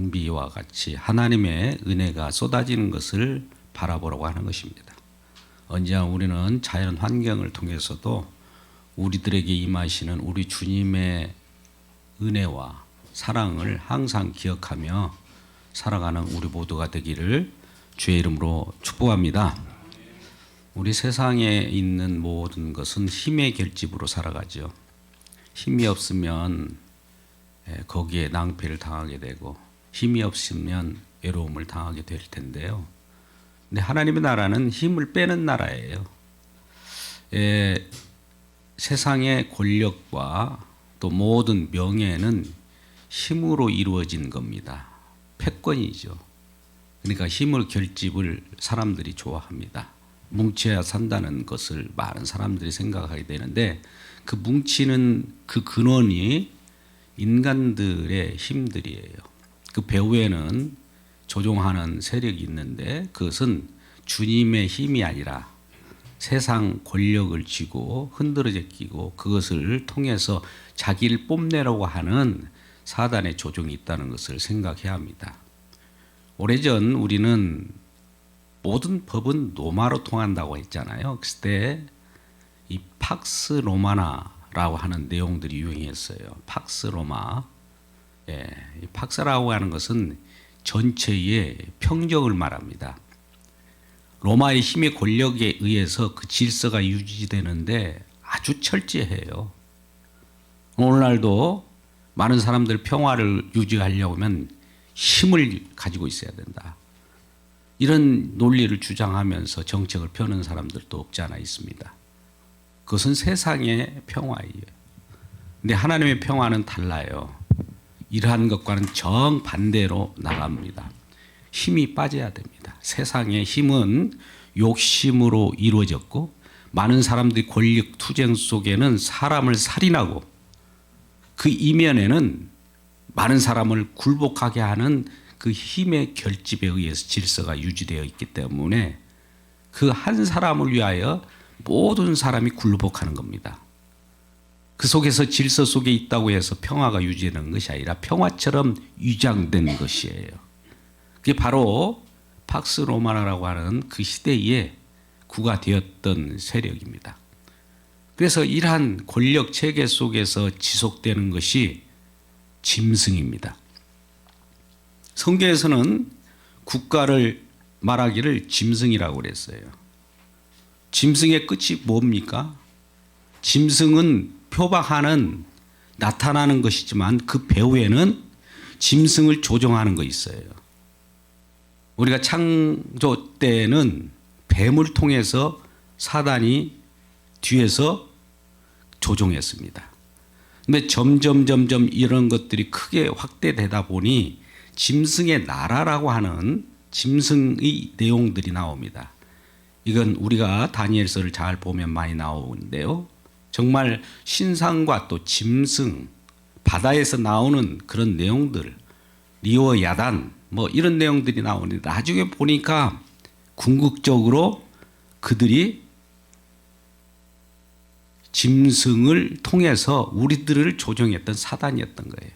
단비와 같이 하나님의 은혜가 쏟아지는 것을 바라보라고 하는 것입니다. 언제나 우리는 자연 환경을 통해서도 우리들에게 임하시는 우리 주님의 은혜와 사랑을 항상 기억하며 살아가는 우리 모두가 되기를 주의 이름으로 축복합니다. 우리 세상에 있는 모든 것은 힘의 결집으로 살아가죠. 힘이 없으면 거기에 낭패를 당하게 되고 힘이 없으면 외로움을 당하게 될 텐데요. 근데 하나님의 나라는 힘을 빼는 나라예요. 세상의 권력과 또 모든 명예는 힘으로 이루어진 겁니다. 패권이죠. 그러니까 힘을 결집을 사람들이 좋아합니다. 뭉쳐야 산다는 것을 많은 사람들이 생각하게 되는데 그 뭉치는 그 근원이 인간들의 힘들이에요. 그 배후에는 조종하는 세력이 있는데 그것은 주님의 힘이 아니라 세상 권력을 쥐고 흔들어져 끼고 그것을 통해서 자기를 뽐내려고 하는 사단의 조종이 있다는 것을 생각해야 합니다. 오래전 우리는 모든 법은 로마로 통한다고 했잖아요. 그때 이 팍스 로마나라고 하는 내용들이 유행했어요. 팍스 로마. 이 팍스라고 하는 것은 전체의 평정을 말합니다. 로마의 힘의 권력에 의해서 그 질서가 유지되는데 아주 철저해요. 오늘날도 많은 사람들 평화를 유지하려고 하면 힘을 가지고 있어야 된다. 이런 논리를 주장하면서 정책을 펴는 사람들도 없지 않아 있습니다. 그것은 세상의 평화예요. 근데 하나님의 평화는 달라요. 이러한 것과는 정반대로 나갑니다. 힘이 빠져야 됩니다. 세상의 힘은 욕심으로 이루어졌고 많은 사람들이 권력 투쟁 속에는 사람을 살인하고 그 이면에는 많은 사람을 굴복하게 하는 그 힘의 결집에 의해서 질서가 유지되어 있기 때문에 그 한 사람을 위하여 모든 사람이 굴복하는 겁니다. 그 속에서 질서 속에 있다고 해서 평화가 유지되는 것이 아니라 평화처럼 위장된 것이에요. 그게 바로 팍스 로마나라고 하는 그 시대에 구가되었던 세력입니다. 그래서 이러한 권력 체계 속에서 지속되는 것이 짐승입니다. 성경에서는 국가를 말하기를 짐승이라고 그랬어요. 짐승의 끝이 뭡니까? 짐승은 표방하는 나타나는 것이지만 그 배후에는 짐승을 조종하는 거 있어요. 우리가 창조 때는 뱀을 통해서 사단이 뒤에서 조종했습니다. 근데 점점 이런 것들이 크게 확대되다 보니 짐승의 나라라고 하는 짐승의 내용들이 나옵니다. 이건 우리가 다니엘서를 잘 보면 많이 나오는데요. 정말 신상과 또 짐승, 바다에서 나오는 그런 내용들, 리오 야단 뭐 이런 내용들이 나오는데 나중에 보니까 궁극적으로 그들이 짐승을 통해서 우리들을 조종했던 사단이었던 거예요.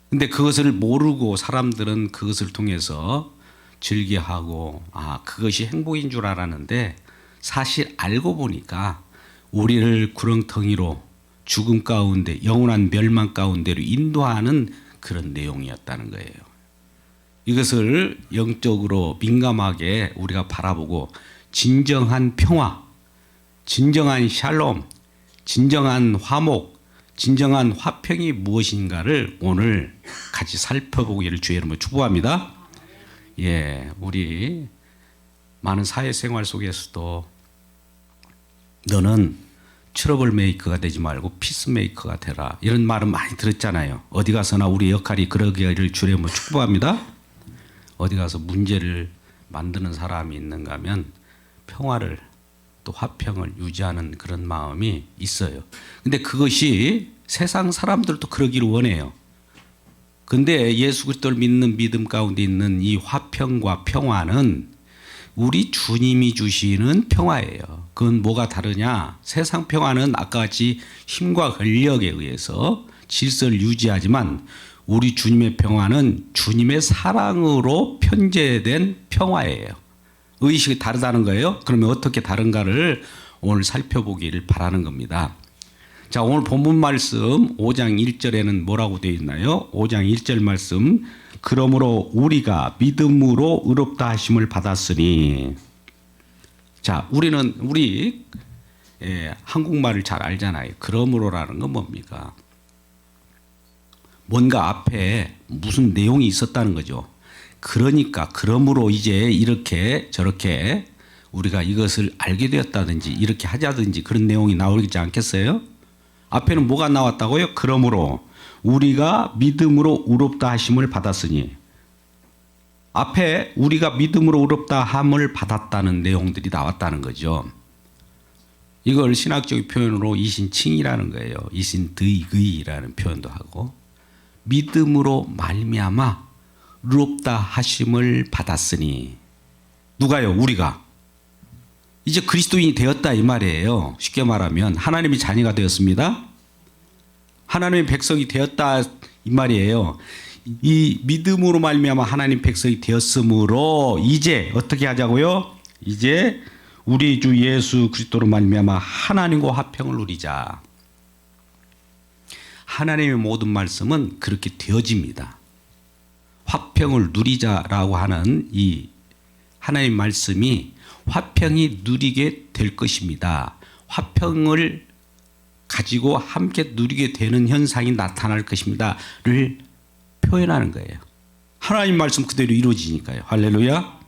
근데 그것을 모르고 사람들은 그것을 통해서 즐겨하고 그것이 행복인 줄 알았는데 사실 알고 보니까 우리를 구렁텅이로 죽음 가운데 영원한 멸망 가운데로 인도하는 그런 내용이었다는 거예요. 이것을 영적으로 민감하게 우리가 바라보고 진정한 평화, 진정한 샬롬, 진정한 화목, 진정한 화평이 무엇인가를 오늘 같이 살펴보기를 주의 이름으로 축복합니다. 우리 많은 사회생활 속에서도 너는 트러블 메이커가 되지 말고 피스 메이커가 되라 이런 말은 많이 들었잖아요. 어디 가서나 우리 역할이 그러기를 주의 이름으로 축복합니다. 어디 가서 문제를 만드는 사람이 있는가 하면 평화를 또 화평을 유지하는 그런 마음이 있어요. 근데 그것이 세상 사람들도 그러기를 원해요. 근데 예수 그리스도를 믿는 믿음 가운데 있는 이 화평과 평화는 우리 주님이 주시는 평화예요. 그건 뭐가 다르냐? 세상 평화는 아까 같이 힘과 권력에 의해서 질서를 유지하지만 우리 주님의 평화는 주님의 사랑으로 편재된 평화예요. 의식이 다르다는 거예요. 그러면 어떻게 다른가를 오늘 살펴보기를 바라는 겁니다. 자, 오늘 본문 말씀 5장 1절에는 뭐라고 되어 있나요? 5장 1절 말씀. 그러므로 우리가 믿음으로 의롭다 하심을 받았으니. 자, 우리 한국말을 잘 알잖아요. 그러므로라는 건 뭡니까? 뭔가 앞에 무슨 내용이 있었다는 거죠. 그러니까 그러므로 이제 이렇게 저렇게 우리가 이것을 알게 되었다든지 이렇게 하자든지 그런 내용이 나오지 않겠어요? 앞에는 뭐가 나왔다고요? 그러므로 우리가 믿음으로 의롭다 하심을 받았으니. 앞에 우리가 믿음으로 의롭다 함을 받았다는 내용들이 나왔다는 거죠. 이걸 신학적 표현으로 이신칭이라는 거예요. 이신드이그이라는 표현도 하고 믿음으로 말미암아 의롭다 하심을 받았으니. 누가요? 우리가. 이제 그리스도인이 되었다 이 말이에요. 쉽게 말하면 하나님의 자녀가 되었습니다. 하나님의 백성이 되었다 이 말이에요. 이 믿음으로 말미암아 하나님 백성이 되었으므로 이제 어떻게 하자고요? 이제 우리 주 예수 그리스도로 말미암아 하나님과 화평을 누리자. 하나님의 모든 말씀은 그렇게 되어집니다. 화평을 누리자라고 하는 이 하나님 말씀이 화평이 누리게 될 것입니다. 화평을 가지고 함께 누리게 되는 현상이 나타날 것입니다를 표현하는 거예요. 하나님 말씀 그대로 이루어지니까요. 할렐루야.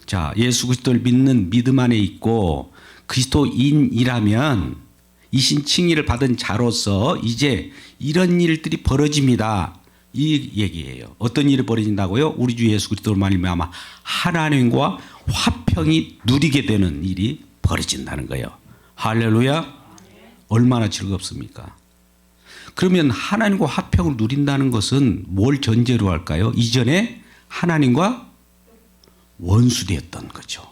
자, 예수 그리스도를 믿는 믿음 안에 있고 그리스도인이라면 이신칭의를 받은 자로서 이제 이런 일들이 벌어집니다. 이 얘기예요. 어떤 일이 벌어진다고요? 우리 주 예수 그리스도로 말미암아 하나님과 화평이 누리게 되는 일이 벌어진다는 거예요. 할렐루야. 얼마나 즐겁습니까? 그러면 하나님과 화평을 누린다는 것은 뭘 전제로 할까요? 이전에 하나님과 원수되었던 거죠.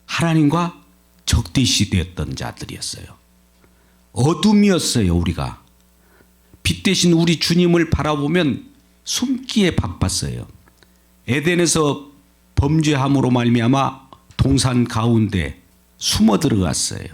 하나님과 적대시 되었던 자들이었어요. 어둠이었어요. 우리가. 빛 대신 우리 주님을 바라보면 숨기에 바빴어요. 에덴에서 범죄함으로 말미암아 동산 가운데 숨어 들어갔어요.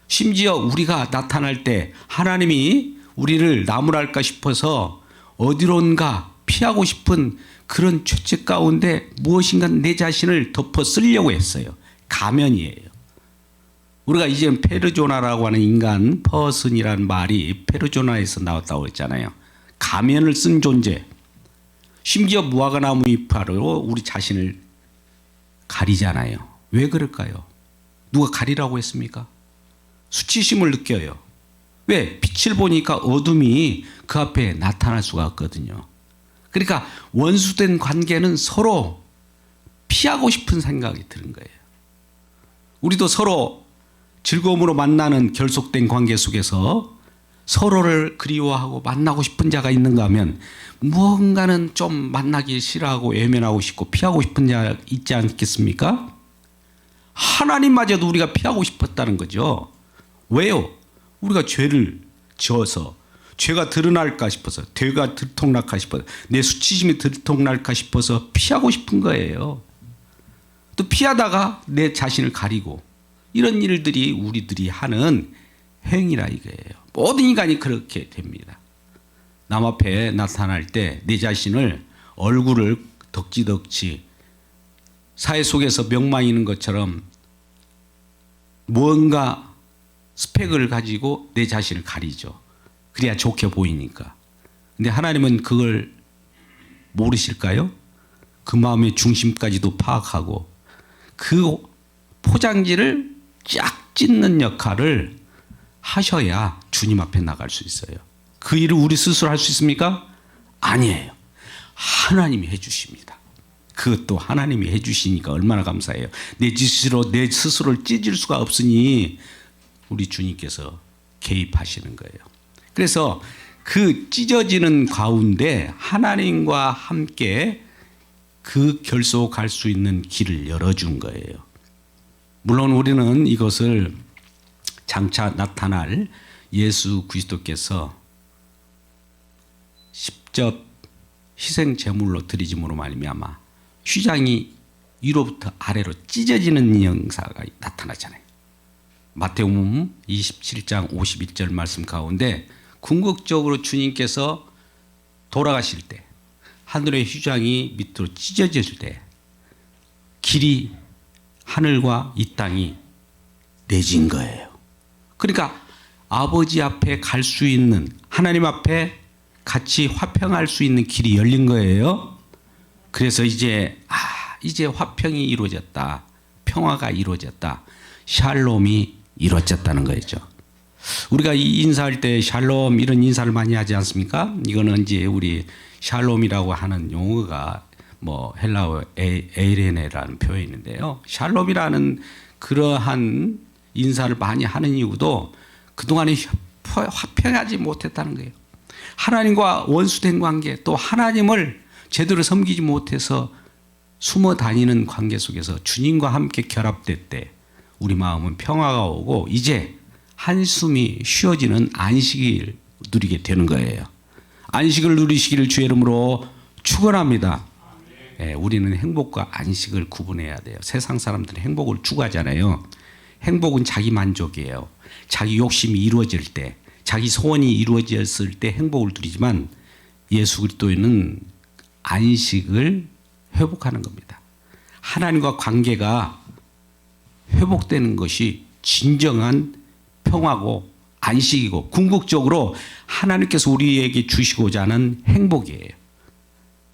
심지어 우리가 나타날 때 하나님이 우리를 나무랄까 싶어서 어디론가 피하고 싶은 그런 죄책 가운데 무엇인가 내 자신을 덮어 쓰려고 했어요. 가면이에요. 우리가 이제 페르조나라고 하는 인간, 퍼슨이라는 말이 페르조나에서 나왔다고 했잖아요. 가면을 쓴 존재. 심지어 무화과나무 잎으로 우리 자신을 가리잖아요. 왜 그럴까요? 누가 가리라고 했습니까? 수치심을 느껴요. 왜? 빛을 보니까 어둠이 그 앞에 나타날 수가 없거든요. 그러니까 원수된 관계는 서로 피하고 싶은 생각이 드는 거예요. 우리도 서로 즐거움으로 만나는 결속된 관계 속에서 서로를 그리워하고 만나고 싶은 자가 있는가 하면 무언가는 좀 만나기 싫어하고 외면하고 싶고 피하고 싶은 자 있지 않겠습니까? 하나님마저도 우리가 피하고 싶었다는 거죠. 왜요? 우리가 죄를 지어서 죄가 드러날까 싶어서 죄가 들통날까 싶어서 내 수치심이 들통날까 싶어서 피하고 싶은 거예요. 또 피하다가 내 자신을 가리고 이런 일들이 우리들이 하는 행위라 이거예요. 모든 인간이 그렇게 됩니다. 남 앞에 나타날 때 내 자신을 얼굴을 덕지덕지 사회 속에서 명망이 있는 것처럼 무언가 스펙을 가지고 내 자신을 가리죠. 그래야 좋게 보이니까. 근데 하나님은 그걸 모르실까요? 그 마음의 중심까지도 파악하고 그 포장지를 쫙 찢는 역할을 하셔야 주님 앞에 나갈 수 있어요. 그 일을 우리 스스로 할 수 있습니까? 아니에요. 하나님이 해주십니다. 그것도 하나님이 해주시니까 얼마나 감사해요. 내 스스로를 찢을 수가 없으니 우리 주님께서 개입하시는 거예요. 그래서 그 찢어지는 가운데 하나님과 함께 그 결속할 수 있는 길을 열어준 거예요. 물론 우리는 이것을 장차 나타날 예수 그리스도께서 직접 희생 제물로 드리짐으로 말미암아 휘장이 위로부터 아래로 찢어지는 형사가 나타나잖아요. 마태복음 27장 51절 말씀 가운데 궁극적으로 주님께서 돌아가실 때 하늘의 휘장이 밑으로 찢어질 때 길이 하늘과 이 땅이 내진 거예요. 그러니까 아버지 앞에 갈 수 있는, 하나님 앞에 같이 화평할 수 있는 길이 열린 거예요. 그래서 이제 화평이 이루어졌다. 평화가 이루어졌다. 샬롬이 이루어졌다는 거죠. 우리가 이 인사할 때 샬롬 이런 인사를 많이 하지 않습니까? 이거는 이제 우리 샬롬이라고 하는 용어가 뭐 헬라어 에이레네라는 표현인데요. 샬롬이라는 그러한 인사를 많이 하는 이유도 그동안에 화평하지 못했다는 거예요. 하나님과 원수된 관계, 또 하나님을 제대로 섬기지 못해서 숨어 다니는 관계 속에서 주님과 함께 결합될 때 우리 마음은 평화가 오고 이제 한숨이 쉬어지는 안식을 누리게 되는 거예요. 안식을 누리시기를 주의 이름으로 축원합니다. 우리는 행복과 안식을 구분해야 돼요. 세상 사람들은 행복을 추구하잖아요. 행복은 자기 만족이에요. 자기 욕심이 이루어질 때, 자기 소원이 이루어졌을 때 행복을 누리지만 예수 그리스도는 안식을 회복하는 겁니다. 하나님과 관계가 회복되는 것이 진정한 평화고 안식이고 궁극적으로 하나님께서 우리에게 주시고자 하는 행복이에요.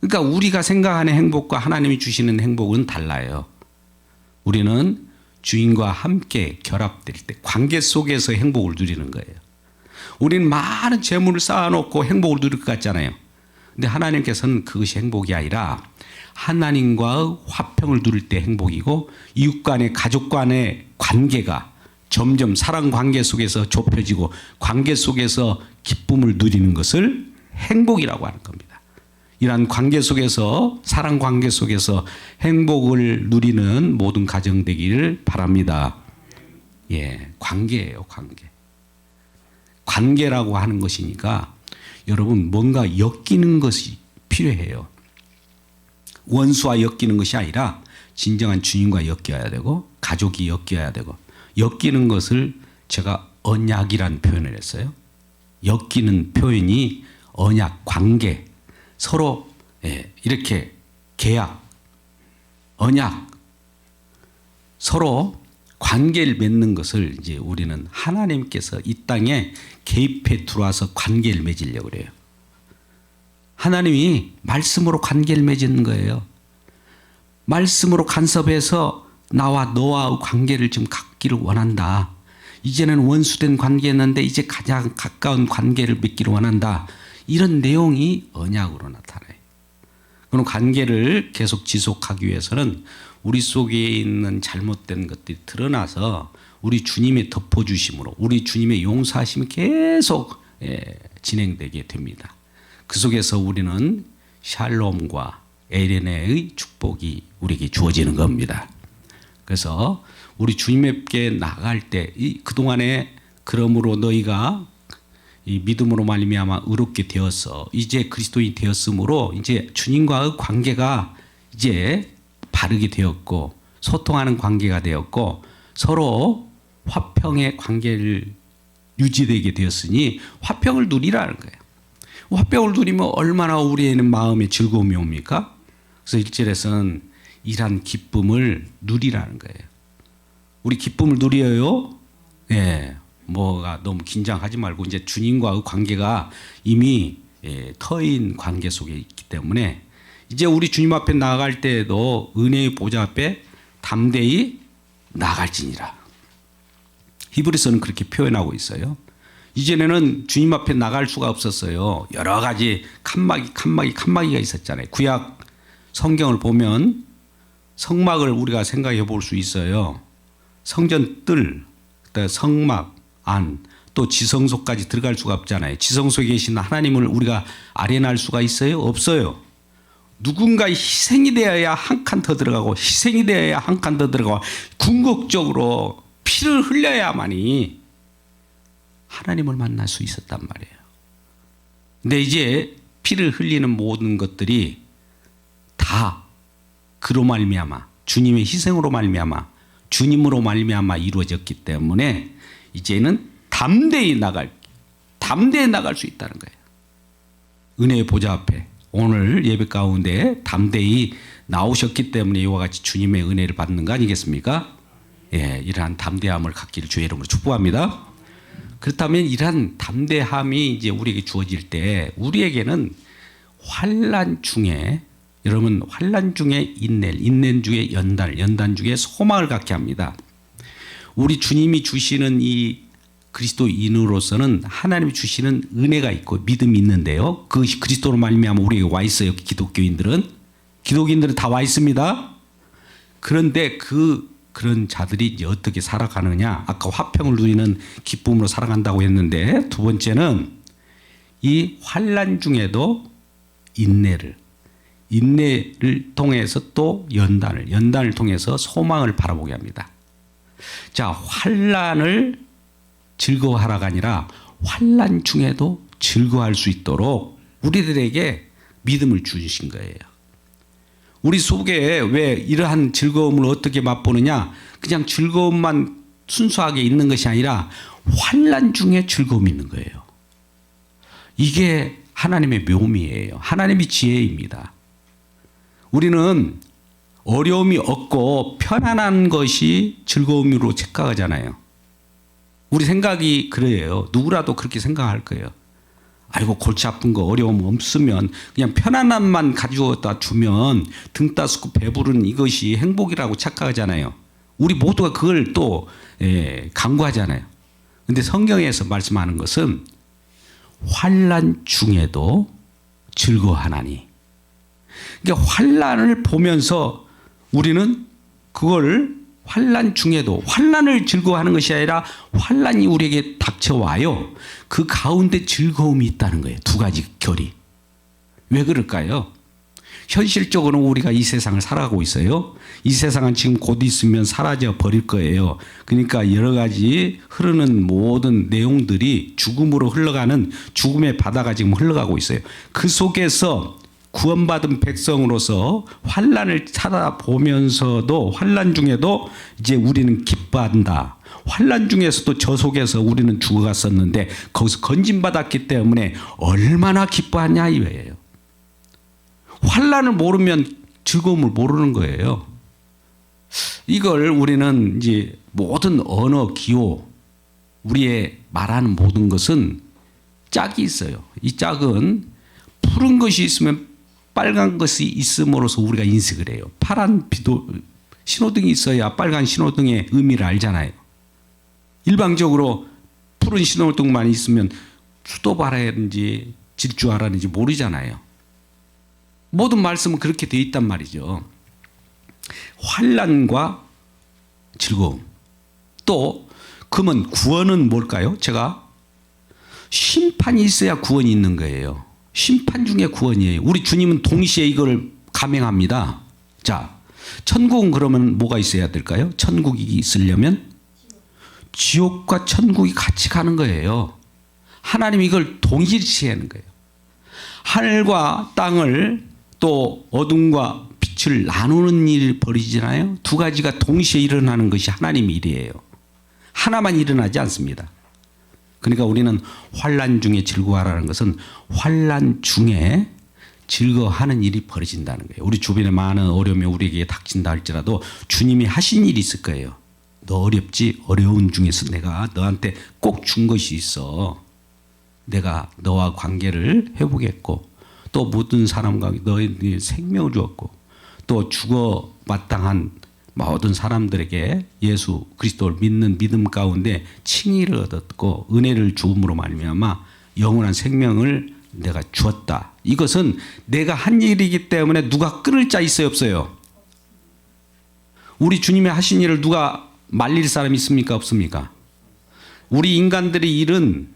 그러니까 우리가 생각하는 행복과 하나님이 주시는 행복은 달라요. 우리는 주인과 함께 결합될 때 관계 속에서 행복을 누리는 거예요. 우리는 많은 재물을 쌓아놓고 행복을 누릴 것 같잖아요. 근데 하나님께서는 그것이 행복이 아니라 하나님과의 화평을 누릴 때 행복이고 이웃 간의 가족 간의 관계가 점점 사랑 관계 속에서 좁혀지고 관계 속에서 기쁨을 누리는 것을 행복이라고 하는 겁니다. 이러한 관계 속에서 사랑 관계 속에서 행복을 누리는 모든 가정 되기를 바랍니다. 관계예요, 관계. 관계라고 하는 것이니까 여러분 뭔가 엮이는 것이 필요해요. 원수와 엮이는 것이 아니라 진정한 주님과 엮여야 되고 가족이 엮여야 되고 엮이는 것을 제가 언약이라는 표현을 했어요. 엮이는 표현이 언약, 관계, 서로 이렇게 계약, 언약, 서로 관계를 맺는 것을 이제 우리는 하나님께서 이 땅에 개입해 들어와서 관계를 맺으려고 그래요. 하나님이 말씀으로 관계를 맺는 거예요. 말씀으로 간섭해서 나와 너와 관계를 좀 갖기를 원한다. 이제는 원수된 관계였는데 이제 가장 가까운 관계를 맺기를 원한다. 이런 내용이 언약으로 나타나요. 그럼 관계를 계속 지속하기 위해서는 우리 속에 있는 잘못된 것들이 드러나서 우리 주님의 덮어주심으로 우리 주님의 용서하심이 계속 진행되게 됩니다. 그 속에서 우리는 샬롬과 에레네의 축복이 우리에게 주어지는 겁니다. 그래서 우리 주님께 나갈 때 그동안에 그러므로 너희가 이 믿음으로 말미암아 의롭게 되어서 이제 그리스도인이 되었으므로 이제 주님과의 관계가 이제 바르게 되었고 소통하는 관계가 되었고 서로 화평의 관계를 유지되게 되었으니 화평을 누리라는 거예요. 화평을 누리면 얼마나 우리에는 마음에 즐거움이 옵니까? 그래서 1절에서는 이러한 기쁨을 누리라는 거예요. 우리 기쁨을 누려요? 뭐가 너무 긴장하지 말고 이제 주님과의 관계가 이미 터인 관계 속에 있기 때문에 이제 우리 주님 앞에 나아갈 때에도 은혜의 보좌 앞에 담대히 나아갈지니라. 히브리서는 그렇게 표현하고 있어요. 이전에는 주님 앞에 나갈 수가 없었어요. 여러 가지 칸막이가 있었잖아요. 구약 성경을 보면 성막을 우리가 생각해 볼 수 있어요. 성전 뜰, 성막 안, 또 지성소까지 들어갈 수가 없잖아요. 지성소에 계신 하나님을 우리가 아련할 수가 있어요? 없어요. 누군가 희생이 되어야 한 칸 더 들어가고 희생이 되어야 한 칸 더 들어가고 궁극적으로 피를 흘려야만이 하나님을 만날 수 있었단 말이에요. 근데 이제 피를 흘리는 모든 것들이 다 그로 말미암아 주님의 희생으로 말미암아 주님으로 말미암아 이루어졌기 때문에 이제는 담대히 나갈 수 있다는 거예요. 은혜의 보좌 앞에 오늘 예배 가운데 담대히 나오셨기 때문에 이와 같이 주님의 은혜를 받는 거 아니겠습니까? 예, 이러한 담대함을 갖기를 주의 이름으로 축복합니다. 그렇다면 이러한 담대함이 이제 우리에게 주어질 때 우리에게는 환난 중에 여러분 환난 중에 인내 중에 연단 중에 소망을 갖게 합니다. 우리 주님이 주시는 이 그리스도인으로서는 하나님이 주시는 은혜가 있고 믿음이 있는데요. 그것이 그리스도로 말미암아 우리에게 와 있어요. 기독교인들은 다 와 있습니다. 그런데 그런 자들이 이제 어떻게 살아가느냐? 아까 화평을 누리는 기쁨으로 살아간다고 했는데 두 번째는 이 환난 중에도 인내를 통해서 또 연단을 통해서 소망을 바라보게 합니다. 자, 환난을 즐거워하라가 아니라 환난 중에도 즐거워할 수 있도록 우리들에게 믿음을 주신 거예요. 우리 속에 왜 이러한 즐거움을 어떻게 맛보느냐? 그냥 즐거움만 순수하게 있는 것이 아니라 환난 중에 즐거움이 있는 거예요. 이게 하나님의 묘미예요. 하나님의 지혜입니다. 우리는 어려움이 없고 편안한 것이 즐거움으로 착각하잖아요. 우리 생각이 그래요. 누구라도 그렇게 생각할 거예요. 아이고 골치 아픈 거 어려움 없으면 그냥 편안함만 가져다 주면 등 따스고 배부른 이것이 행복이라고 착각하잖아요. 우리 모두가 그걸 또 강구하잖아요. 그런데 성경에서 말씀하는 것은 환난 중에도 즐거워하나니. 그러니까 환난을 보면서 우리는 그걸 환난 중에도 환난을 즐거워하는 것이 아니라 환난이 우리에게 닥쳐와요. 그 가운데 즐거움이 있다는 거예요. 두 가지 결이. 왜 그럴까요? 현실적으로 우리가 이 세상을 살아가고 있어요. 이 세상은 지금 곧 있으면 사라져 버릴 거예요. 그러니까 여러 가지 흐르는 모든 내용들이 죽음으로 흘러가는 죽음의 바다가 지금 흘러가고 있어요. 그 속에서 구원받은 백성으로서 환난을 찾아보면서도 환난 중에도 이제 우리는 기뻐한다. 환난 중에서도 저 속에서 우리는 죽어갔었는데 거기서 건진받았기 때문에 얼마나 기뻐하냐 이거예요. 환난을 모르면 즐거움을 모르는 거예요. 이걸 우리는 이제 모든 언어, 기호, 우리의 말하는 모든 것은 짝이 있어요. 이 짝은 푸른 것이 있으면 빨간 것이 있음으로써 우리가 인식을 해요. 파란 신호등이 있어야 빨간 신호등의 의미를 알잖아요. 일방적으로 푸른 신호등만 있으면 수도바라든지 질주하라는지 모르잖아요. 모든 말씀은 그렇게 되어 있단 말이죠. 환난과 즐거움. 또 그러면 구원은 뭘까요? 제가 심판이 있어야 구원이 있는 거예요. 심판 중에 구원이에요. 우리 주님은 동시에 이걸 감행합니다. 자, 천국은 그러면 뭐가 있어야 될까요? 천국이 있으려면 지옥과 천국이 같이 가는 거예요. 하나님이 이걸 동일시하는 거예요. 하늘과 땅을 또 어둠과 빛을 나누는 일을 벌이잖아요. 두 가지가 동시에 일어나는 것이 하나님의 일이에요. 하나만 일어나지 않습니다. 그러니까 우리는 환난 중에 즐거워하라는 것은 환난 중에 즐거워하는 일이 벌어진다는 거예요. 우리 주변에 많은 어려움이 우리에게 닥친다 할지라도 주님이 하신 일이 있을 거예요. 너 어렵지? 어려운 중에서 내가 너한테 꼭 준 것이 있어. 내가 너와 관계를 회복했고 또 모든 사람과 너의 생명을 주었고 또 죽어 마땅한 모든 사람들에게 예수 그리스도를 믿는 믿음 가운데 칭의를 얻었고 은혜를 주음으로 말미암아 영원한 생명을 내가 주었다. 이것은 내가 한 일이기 때문에 누가 끊을 자 있어요 없어요? 우리 주님이 하신 일을 누가 말릴 사람이 있습니까 없습니까? 우리 인간들의 일은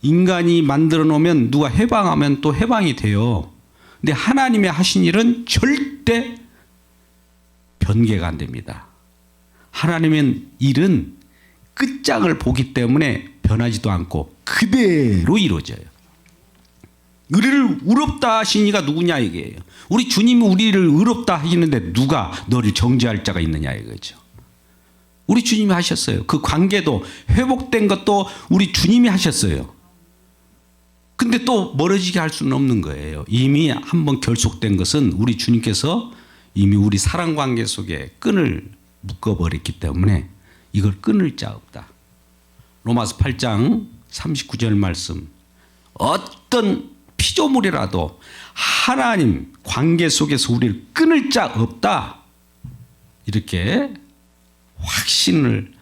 인간이 만들어 놓으면 누가 해방하면 또 해방이 돼요. 근데 하나님의 하신 일은 절대 변개가 안 됩니다. 하나님의 일은 끝장을 보기 때문에 변하지도 않고 그대로 이루어져요. 우리를 의롭다 하신 이가 누구냐 이게요. 우리 주님이 우리를 의롭다 하시는데 누가 너를 정죄할 자가 있느냐 이거죠. 우리 주님이 하셨어요. 그 관계도 회복된 것도 우리 주님이 하셨어요. 근데 또 멀어지게 할 수는 없는 거예요. 이미 한번 결속된 것은 우리 주님께서 이미 우리 사랑 관계 속에 끈을 묶어버렸기 때문에 이걸 끊을 자 없다. 로마서 8장 39절 말씀. 어떤 피조물이라도 하나님 관계 속에서 우리를 끊을 자 없다. 이렇게 확신을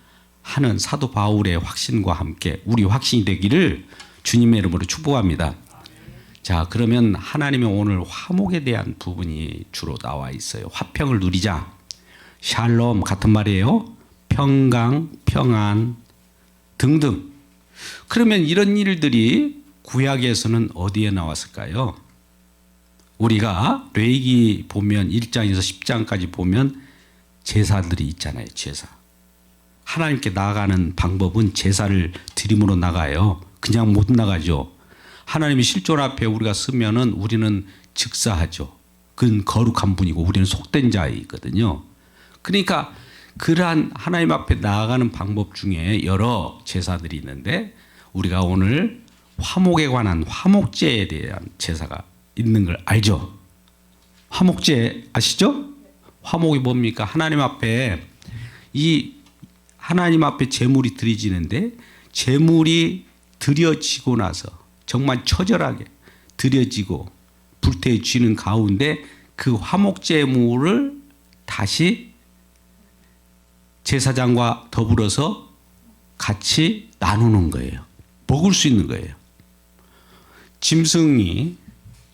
하는 사도 바울의 확신과 함께 우리 확신이 되기를 주님의 이름으로 축복합니다. 자, 그러면 하나님의 오늘 화목에 대한 부분이 주로 나와 있어요. 화평을 누리자. 샬롬 같은 말이에요. 평강, 평안 등등. 그러면 이런 일들이 구약에서는 어디에 나왔을까요? 우리가 레위기 보면 1장에서 10장까지 보면 제사들이 있잖아요. 제사. 하나님께 나아가는 방법은 제사를 드림으로 나가요. 그냥 못 나가죠. 하나님이 실존 앞에 우리가 서면은 우리는 즉사하죠. 그건 거룩한 분이고 우리는 속된 자이거든요. 그러니까 그러한 하나님 앞에 나아가는 방법 중에 여러 제사들이 있는데 우리가 오늘 화목에 관한 화목제에 대한 제사가 있는 걸 알죠? 화목제 아시죠? 화목이 뭡니까? 하나님 앞에 하나님 앞에 제물이 드려지는데 제물이 드려지고 나서 정말 처절하게 드려지고 불태워지는 가운데 그 화목제물을 다시 제사장과 더불어서 같이 나누는 거예요. 먹을 수 있는 거예요. 짐승이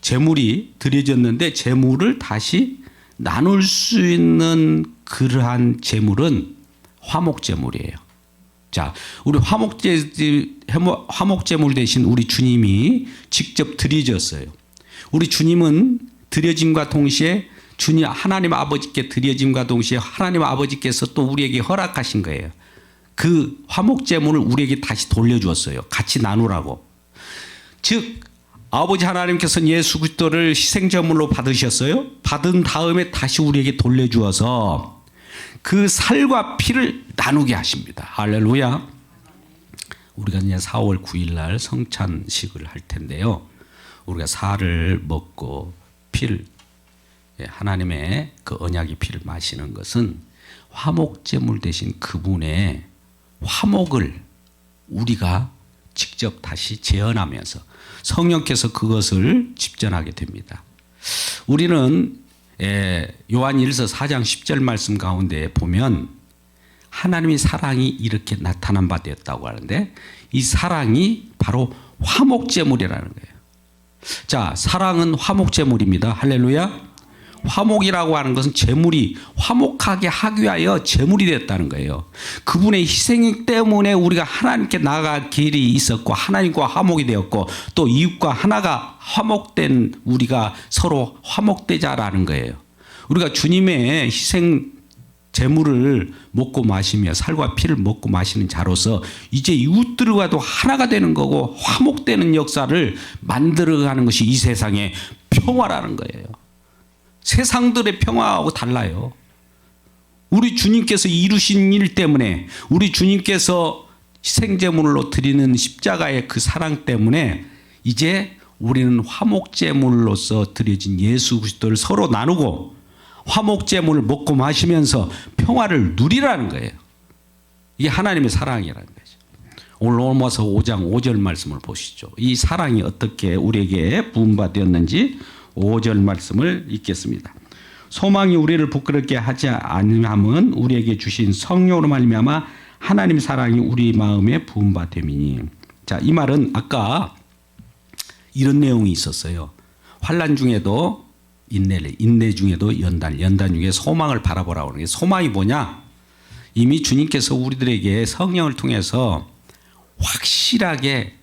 제물이 드려졌는데 제물을 다시 나눌 수 있는 그러한 제물은 화목제물이에요. 자, 우리 화목제물 대신 우리 주님이 직접 드려졌어요. 우리 주님은 드려짐과 동시에 하나님 아버지께 드려짐과 동시에 하나님 아버지께서 또 우리에게 허락하신 거예요. 그 화목제물을 우리에게 다시 돌려주었어요. 같이 나누라고. 즉 아버지 하나님께서는 예수 그리스도를 희생제물로 받으셨어요. 받은 다음에 다시 우리에게 돌려주어서 그 살과 피를 나누게 하십니다. 할렐루야. 우리가 이제 4월 9일 날 성찬식을 할 텐데요. 우리가 살을 먹고 피를 하나님의 그 언약의 피를 마시는 것은 화목제물 대신 그분의 화목을 우리가 직접 다시 재현하면서 성령께서 그것을 집전하게 됩니다. 우리는 요한일서 4장 10절 말씀 가운데 보면 하나님의 사랑이 이렇게 나타난 바 되었다고 하는데 이 사랑이 바로 화목제물이라는 거예요. 자, 사랑은 화목제물입니다. 할렐루야. 화목이라고 하는 것은 제물이 화목하게 하기 위하여 제물이 됐다는 거예요. 그분의 희생 때문에 우리가 하나님께 나아갈 길이 있었고 하나님과 화목이 되었고 또 이웃과 하나가 화목된 우리가 서로 화목되자라는 거예요. 우리가 주님의 희생 제물을 먹고 마시며 살과 피를 먹고 마시는 자로서 이제 이웃들과도 하나가 되는 거고 화목되는 역사를 만들어가는 것이 이 세상의 평화라는 거예요. 세상들의 평화하고 달라요. 우리 주님께서 이루신 일 때문에 우리 주님께서 희생제물로 드리는 십자가의 그 사랑 때문에 이제 우리는 화목제물로서 드려진 예수 그리스도를 서로 나누고 화목제물을 먹고 마시면서 평화를 누리라는 거예요. 이게 하나님의 사랑이라는 거죠. 오늘 로마서 5장 5절 말씀을 보시죠. 이 사랑이 어떻게 우리에게 부음받았는지 5절 말씀을 읽겠습니다. 소망이 우리를 부끄럽게 하지 아니함은 우리에게 주신 성령으로 말미암아 하나님 사랑이 우리 마음에 부음받음이니. 자, 이 말은 아까 이런 내용이 있었어요. 환난 중에도 인내 중에도 연단 중에 소망을 바라보라고 하는 게 소망이 뭐냐? 이미 주님께서 우리들에게 성령을 통해서 확실하게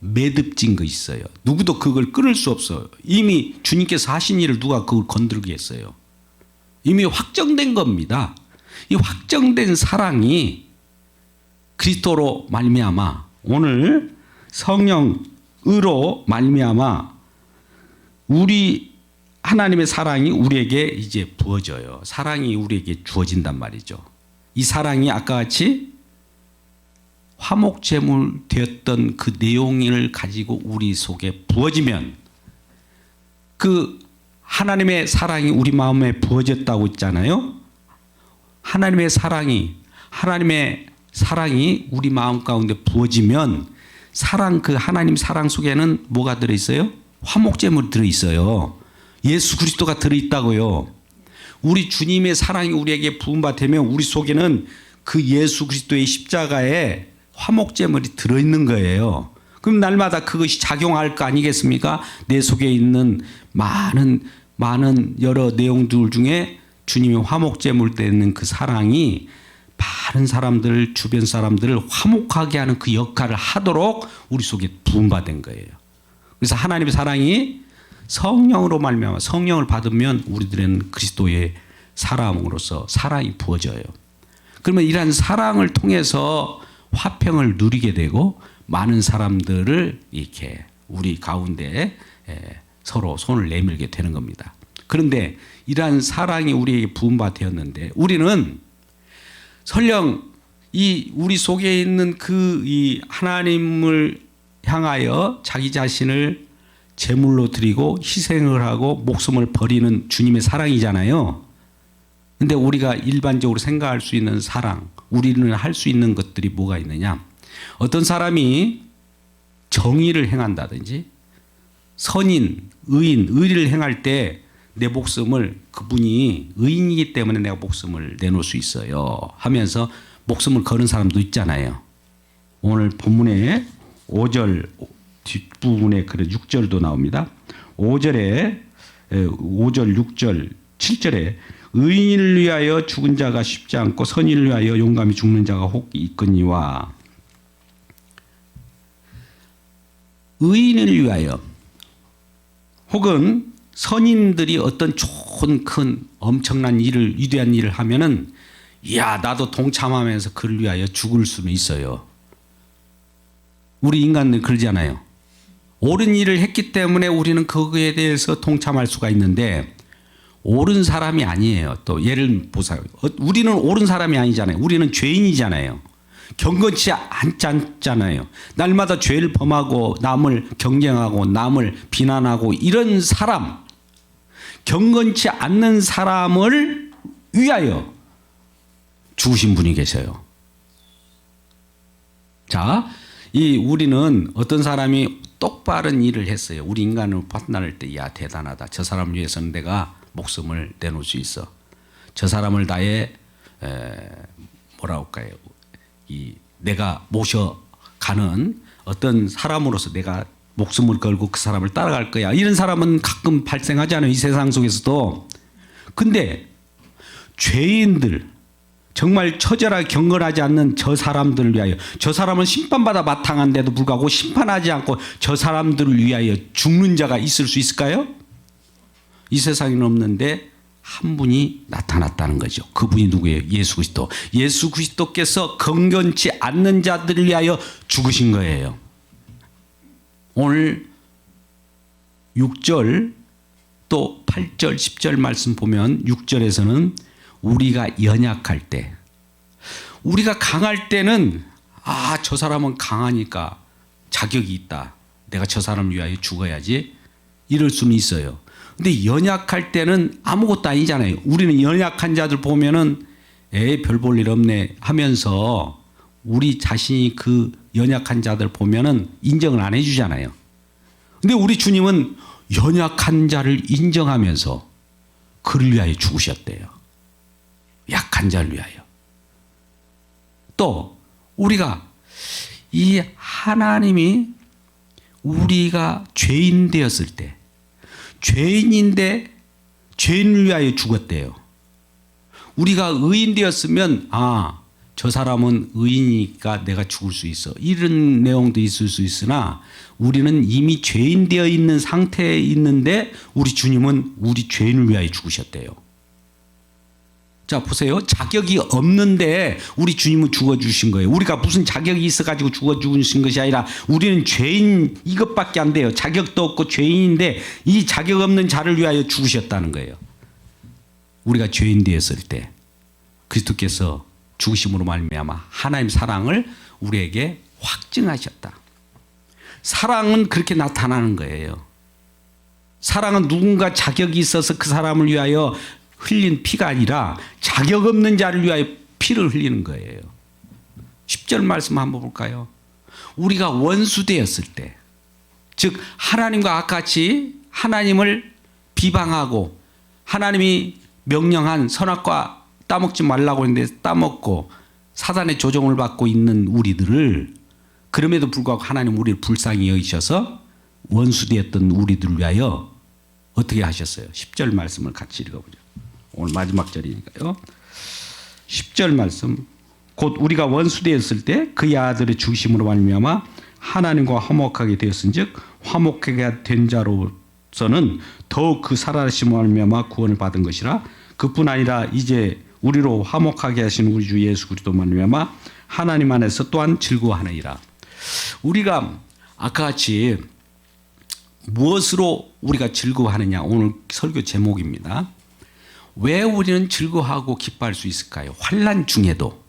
매듭진 거 있어요. 누구도 그걸 끊을 수 없어요. 이미 주님께서 하신 일을 누가 그걸 건들겠어요. 이미 확정된 겁니다. 이 확정된 사랑이 그리스도로 말미암아 오늘 성령으로 말미암아 우리 하나님의 사랑이 우리에게 이제 부어져요. 사랑이 우리에게 주어진단 말이죠. 이 사랑이 아까 같이 화목제물 되었던 그 내용을 가지고 우리 속에 부어지면 그 하나님의 사랑이 우리 마음에 부어졌다고 했잖아요. 하나님의 사랑이 우리 마음 가운데 부어지면 그 하나님 사랑 속에는 뭐가 들어있어요? 화목제물이 들어있어요. 예수 그리스도가 들어있다고요. 우리 주님의 사랑이 우리에게 부음바 되면 우리 속에는 그 예수 그리스도의 십자가에 화목제물이 들어있는 거예요. 그럼 날마다 그것이 작용할 거 아니겠습니까? 내 속에 있는 많은 여러 내용들 중에 주님의 화목제물 되는 그 사랑이 많은 사람들, 주변 사람들을 화목하게 하는 그 역할을 하도록 우리 속에 부음받은 거예요. 그래서 하나님의 사랑이 성령으로 말미암아 성령을 받으면 우리들은 그리스도의 사람으로서 사랑이 부어져요. 그러면 이러한 사랑을 통해서 화평을 누리게 되고 많은 사람들을 이렇게 우리 가운데 서로 손을 내밀게 되는 겁니다. 그런데 이러한 사랑이 우리에게 부음받았는데 우리는 설령 이 우리 속에 있는 이 하나님을 향하여 자기 자신을 제물로 드리고 희생을 하고 목숨을 버리는 주님의 사랑이잖아요. 근데 우리가 일반적으로 생각할 수 있는 사랑, 우리는 할 수 있는 것들이 뭐가 있느냐? 어떤 사람이 정의를 행한다든지 선인, 의를 행할 때 내 목숨을 그분이 의인이기 때문에 내가 목숨을 내놓을 수 있어요 하면서 목숨을 거는 사람도 있잖아요. 오늘 본문에 5절 뒷부분에 그래 6절도 나옵니다. 5절, 6절, 7절에 의인을 위하여 죽은 자가 쉽지 않고 선인을 위하여 용감히 죽는 자가 혹 있거니와. 의인을 위하여 혹은 선인들이 어떤 좋은 큰 엄청난 일을 위대한 일을 하면은 야 나도 동참하면서 그를 위하여 죽을 수는 있어요. 우리 인간들 그러잖아요. 옳은 일을 했기 때문에 우리는 거기에 대해서 동참할 수가 있는데 옳은 사람이 아니에요. 또 예를 보세요. 우리는 옳은 사람이 아니잖아요. 우리는 죄인이잖아요. 경건치 않잖아요. 날마다 죄를 범하고 남을 경쟁하고 남을 비난하고 이런 사람, 경건치 않는 사람을 위하여 죽으신 분이 계셔요. 자, 우리는 어떤 사람이 똑바른 일을 했어요. 우리 인간을 판단할 때, 야, 대단하다. 저 사람을 위해서는 내가 목숨을 내놓을 수 있어. 저 사람을 나의, 뭐라고 할까요? 내가 모셔가는 어떤 사람으로서 내가 목숨을 걸고 그 사람을 따라갈 거야. 이런 사람은 가끔 발생하잖아요. 이 세상 속에서도. 근데 죄인들, 정말 처절하게 경건하지 않는 저 사람들을 위하여, 저 사람은 심판받아 마땅한데도 불구하고 심판하지 않고 저 사람들을 위하여 죽는 자가 있을 수 있을까요? 이 세상에는 없는데 한 분이 나타났다는 거죠. 그분이 누구예요? 예수 그리스도. 예수 그리스도께서 경건치 않는 자들을 위하여 죽으신 거예요. 오늘 6절 또 8절 10절 말씀 보면 6절에서는 우리가 연약할 때, 우리가 강할 때는 저 사람은 강하니까 자격이 있다. 내가 저 사람을 위하여 죽어야지. 이럴 수는 있어요. 근데 연약할 때는 아무것도 아니잖아요. 우리는 연약한 자들 보면은 별 볼 일 없네 하면서 우리 자신이 그 연약한 자들 보면은 인정을 안 해주잖아요. 근데 우리 주님은 연약한 자를 인정하면서 그를 위하여 죽으셨대요. 약한 자를 위하여. 또 우리가 이 하나님이 우리가 죄인 되었을 때, 죄인인데 죄인을 위하여 죽었대요. 우리가 의인 되었으면 저 사람은 의인이니까 내가 죽을 수 있어. 이런 내용도 있을 수 있으나 우리는 이미 죄인 되어 있는 상태에 있는데 우리 주님은 우리 죄인을 위하여 죽으셨대요. 자 보세요. 자격이 없는데 우리 주님은 죽어주신 거예요. 우리가 무슨 자격이 있어가지고 죽어주신 것이 아니라 우리는 죄인 이것밖에 안 돼요. 자격도 없고 죄인인데 이 자격 없는 자를 위하여 죽으셨다는 거예요. 우리가 죄인 되었을 때 그리스도께서 죽으심으로 말미암아 하나님 사랑을 우리에게 확증하셨다. 사랑은 그렇게 나타나는 거예요. 사랑은 누군가 자격이 있어서 그 사람을 위하여 흘린 피가 아니라 자격 없는 자를 위하여 피를 흘리는 거예요. 10절 말씀 한번 볼까요? 우리가 원수 되었을 때, 즉 하나님과 같이 하나님을 비방하고 하나님이 명령한 선악과 따먹지 말라고 했는데 따먹고 사단의 조종을 받고 있는 우리들을, 그럼에도 불구하고 하나님 우리를 불쌍히 여기셔서 원수 되었던 우리들을 위하여 어떻게 하셨어요? 10절 말씀을 같이 읽어보죠. 오늘 마지막 절이니까요. 10절 말씀. 곧 우리가 원수 되었을 때 그의 아들의 죽으심으로 말미암아 하나님과 화목하게 되었은즉 화목하게 된 자로서는 더욱 그 살아나심으로 말미암아 구원을 받은 것이라. 그뿐 아니라 이제 우리로 화목하게 하신 우리 주 예수 그리스도 말미암아 하나님 안에서 또한 즐거워하느니라. 우리가 아까 같이 무엇으로 우리가 즐거워하느냐, 오늘 설교 제목입니다. 왜 우리는 즐거워하고 기뻐할 수 있을까요? 환난 중에도.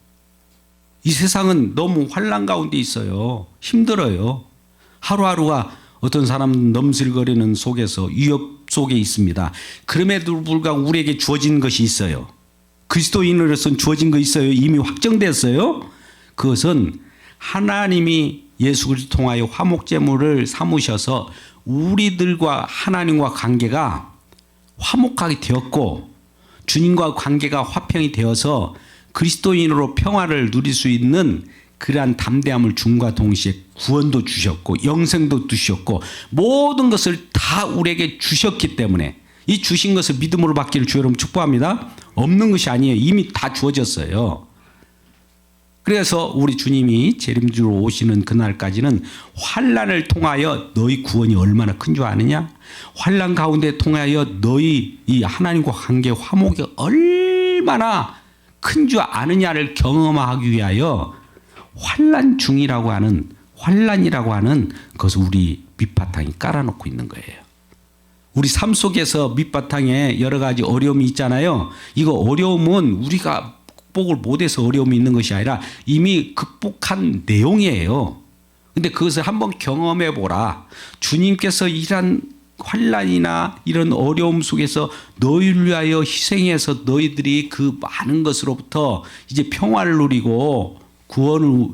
이 세상은 너무 환난 가운데 있어요. 힘들어요. 하루하루가 어떤 사람은 넘실거리는 속에서 위협 속에 있습니다. 그럼에도 불구하고 우리에게 주어진 것이 있어요. 그리스도인으로서는 주어진 거 있어요. 이미 확정됐어요. 그것은 하나님이 예수 그리스도 통하여 화목제물을 삼으셔서 우리들과 하나님과 관계가 화목하게 되었고 주님과 관계가 화평이 되어서 그리스도인으로 평화를 누릴 수 있는 그러한 담대함을 줌과 동시에 구원도 주셨고 영생도 주셨고 모든 것을 다 우리에게 주셨기 때문에 이 주신 것을 믿음으로 받기를 주 여러분 축복합니다. 없는 것이 아니에요. 이미 다 주어졌어요. 그래서 우리 주님이 재림주로 오시는 그날까지는 환난을 통하여 너희 구원이 얼마나 큰 줄 아느냐? 환난 가운데 통하여 너희 이 하나님과 관계 화목이 얼마나 큰 줄 아느냐를 경험하기 위하여 환난 중이라고 하는, 환난이라고 하는 것을 우리 밑바탕에 깔아놓고 있는 거예요. 우리 삶 속에서 밑바탕에 여러 가지 어려움이 있잖아요. 이거 어려움은 우리가 극복을 못해서 어려움이 있는 것이 아니라 이미 극복한 내용이에요. 근데 그것을 한번 경험해 보라. 주님께서 이런 환난이나 이런 어려움 속에서 너희를 위하여 희생해서 너희들이 그 많은 것으로부터 이제 평화를 누리고 구원을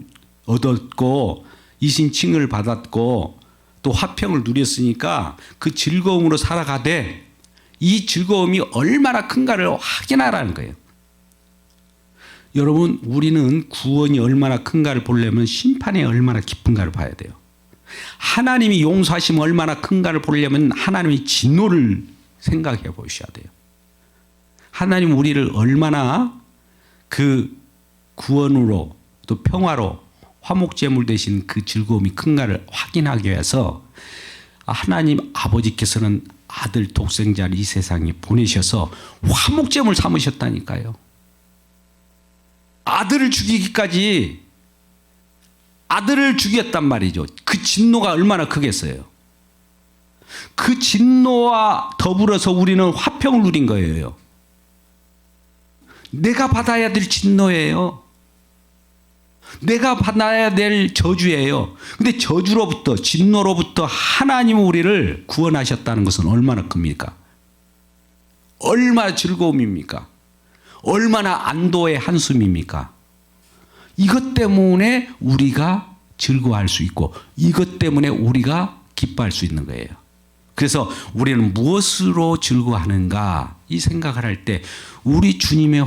얻었고 이신칭을 받았고 또 화평을 누렸으니까 그 즐거움으로 살아가되 이 즐거움이 얼마나 큰가를 확인하라는 거예요. 여러분, 우리는 구원이 얼마나 큰가를 보려면 심판이 얼마나 깊은가를 봐야 돼요. 하나님이 용서하심이 얼마나 큰가를 보려면 하나님의 진노를 생각해 보셔야 돼요. 하나님 우리를 얼마나 그 구원으로 또 평화로 화목제물 되신 그 즐거움이 큰가를 확인하기 위해서 하나님 아버지께서는 아들 독생자를 이 세상에 보내셔서 화목제물 삼으셨다니까요. 아들을 죽이기까지 아들을 죽였단 말이죠. 그 진노가 얼마나 크겠어요. 그 진노와 더불어서 우리는 화평을 누린 거예요. 내가 받아야 될 진노예요. 내가 받아야 될 저주예요. 근데 저주로부터 진노로부터 하나님 우리를 구원하셨다는 것은 얼마나 큽니까? 얼마나 즐거움입니까? 얼마나 안도의 한숨입니까? 이것 때문에 우리가 즐거워할 수 있고 이것 때문에 우리가 기뻐할 수 있는 거예요. 그래서 우리는 무엇으로 즐거워하는가 이 생각을 할 때 우리 주님의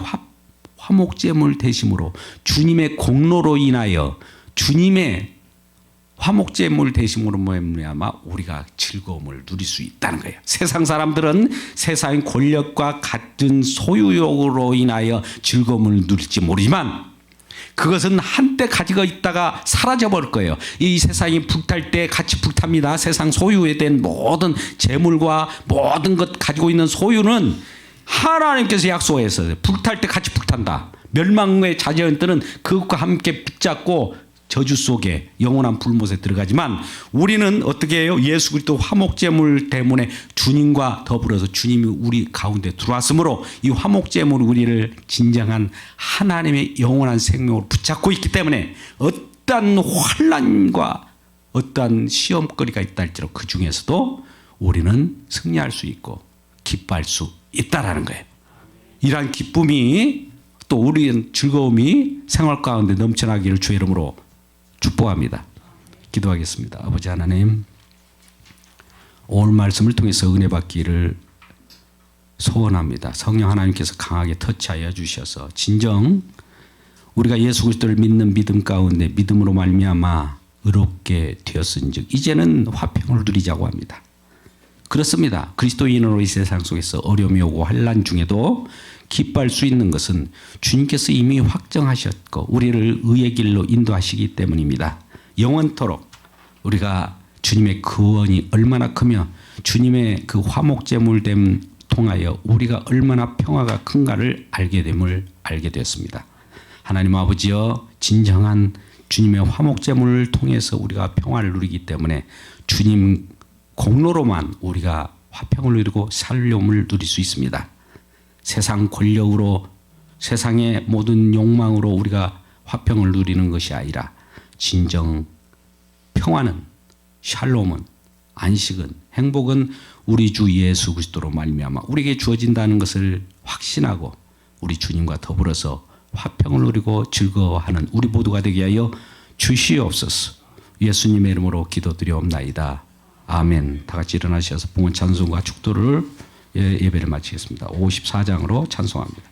화목제물 되심으로 주님의 공로로 인하여 주님의 화목제물 되심으로 말미암아 우리가 즐거움을 누릴 수 있다는 거예요. 세상 사람들은 세상의 권력과 같은 소유욕으로 인하여 즐거움을 누릴지 모르지만 그것은 한때 가지고 있다가 사라져 버릴 거예요. 이 세상이 불탈 때 같이 불탑니다. 세상 소유에 대한 모든 재물과 모든 것 가지고 있는 소유는 하나님께서 약속했어요. 불탈 때 같이 불탄다. 멸망의 자녀들은 그것과 함께 붙잡고 저주 속에 영원한 불못에 들어가지만 우리는 어떻게 해요? 예수 그리스도 화목제물 때문에 주님과 더불어서 주님이 우리 가운데 들어왔으므로 이 화목제물이 우리를 진정한 하나님의 영원한 생명으로 붙잡고 있기 때문에 어떠한 환난과 어떠한 시험거리가 있다 할지라도 그 중에서도 우리는 승리할 수 있고 기뻐할 수 있다라는 거예요. 이러한 기쁨이 또 우리의 즐거움이 생활 가운데 넘쳐나기를 주의 이름으로 축복합니다. 기도하겠습니다. 아버지 하나님, 오늘 말씀을 통해서 은혜 받기를 소원합니다. 성령 하나님께서 강하게 터치하여 주셔서 진정 우리가 예수 그리스도를 믿는 믿음 가운데 믿음으로 말미암아 의롭게 되었은즉 이제는 화평을 누리자고 합니다. 그렇습니다. 그리스도인으로 이 세상 속에서 어려움이 오고 환난 중에도 기뻐할 수 있는 것은 주님께서 이미 확정하셨고 우리를 의의 길로 인도하시기 때문입니다. 영원토록 우리가 주님의 구원이 얼마나 크며 주님의 그 화목제물됨 통하여 우리가 얼마나 평화가 큰가를 알게 됨을 알게 되었습니다. 하나님 아버지여, 진정한 주님의 화목제물을 통해서 우리가 평화를 누리기 때문에 주님 공로로만 우리가 화평을 누리고 살려움을 누릴 수 있습니다. 세상 권력으로 세상의 모든 욕망으로 우리가 화평을 누리는 것이 아니라 진정 평화는, 샬롬은, 안식은, 행복은 우리 주 예수 그리스도로 말미암아 우리에게 주어진다는 것을 확신하고 우리 주님과 더불어서 화평을 누리고 즐거워하는 우리 모두가 되게 하여 주시옵소서. 예수님의 이름으로 기도드리옵나이다. 아멘. 다 같이 일어나셔서 봉헌 찬송과 축도를 예배를 마치겠습니다. 54장으로 찬송합니다.